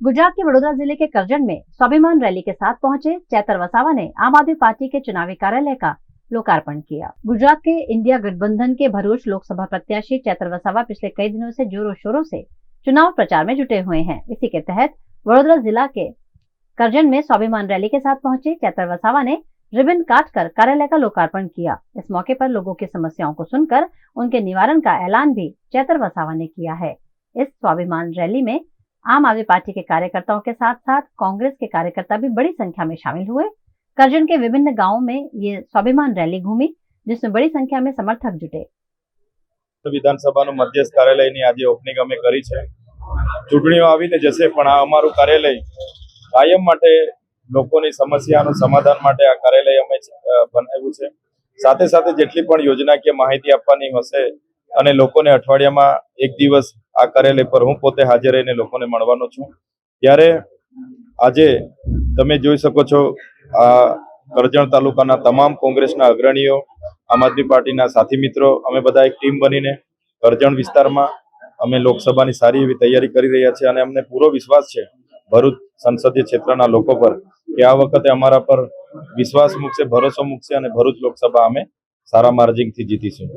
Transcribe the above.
गुजरात के वडोदरा जिले के करजन में स्वाभिमान रैली के साथ पहुंचे चैतर वसावा ने आम आदमी पार्टी के चुनावी कार्यालय का लोकार्पण किया। गुजरात के इंडिया गठबंधन के भरूच लोकसभा प्रत्याशी चैतर वसावा पिछले कई दिनों से जोरों शोरों से चुनाव प्रचार में जुटे हुए हैं। इसी के तहत वडोदरा जिला के करजन में स्वाभिमान रैली के साथ पहुंचे चैतर वसावा ने रिबन काटकर कार्यालय का लोकार्पण किया। इस मौके पर लोगों की समस्याओं को सुनकर उनके निवारण का ऐलान भी चैतर वसावा ने किया है। इस स्वाभिमान रैली में आम आदमी पार्टी के कार्यकर्ताओं के साथ साथ कांग्रेस के कार्यकर्ता भी बड़ी संख्या में शामिल हुए। करजन के विभिन्न गांवों में ये स्वाभिमान रैली घूमी, जिसमें बड़ी संख्या में समर्थक जुटे। विधानसभा मध्यस्थ कार्यालय आज ओपनिंग अमे करी छे। चूंटणीओ आवीने जशे पण आ अमारुं कार्यालय कायम माटे लोकोनी समस्यानुं समाधान माटे आ कार्यालय अमे बनाव्युं छे। साथे साथे जेटली पण योजनाकीय माहिती आपवानी हशे અને લોકોને અઠવાડિયામાં એક દિવસ આ કાર્યાલય પર હું પોતે હાજર રહીને લોકોને મળવાનો છું। ત્યારે આજે તમે જોઈ શકો છો આ કરજણ તાલુકાના તમામ કોંગ્રેસના અગ્રણીઓ, આમ આદમી પાર્ટીના સાથી મિત્રો, અમે બધા એક ટીમ બનીને કરજણ વિસ્તારમાં અમે લોકસભાની સારી એવી તૈયારી કરી રહ્યા છીએ અને અમને પૂરો વિશ્વાસ છે ભરૂચ સંસદીય ક્ષેત્રના લોકો પર કે આ વખતે અમારા પર વિશ્વાસ મૂકશે, ભરોસો મૂકશે અને ભરૂચ લોકસભા અમે સારા માર્જિનથી જીતીશું।